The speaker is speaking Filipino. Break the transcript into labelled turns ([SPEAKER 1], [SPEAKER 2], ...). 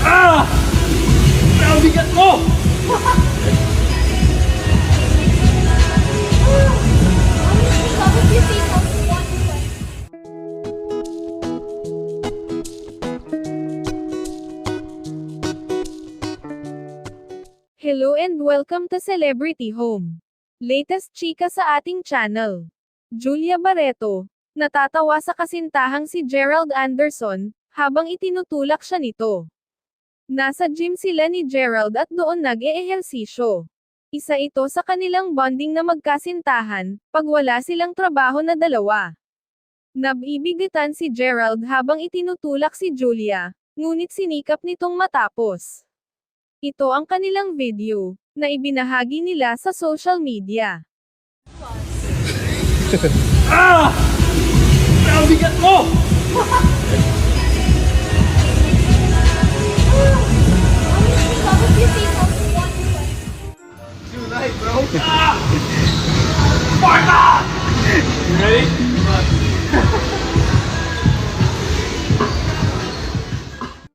[SPEAKER 1] Ah! Ang bigat mo!
[SPEAKER 2] Hello and welcome to Celebrity Home. Latest chika sa ating channel. Julia Barreto, natatawa sa kasintahang si Gerald Anderson, habang itinutulak siya nito. Nasa gym sila ni Gerald at doon nag-eehersisyo. Isa ito sa kanilang bonding na magkasintahan, pag wala silang trabaho na dalawa. Nabibigitan si Gerald habang itinutulak si Julia, ngunit sinikap nitong matapos. Ito ang kanilang video, na ibinahagi nila sa social media.
[SPEAKER 1] Ah! Ang bigat mo! Too light, bro. Ah! Sparta! You ready?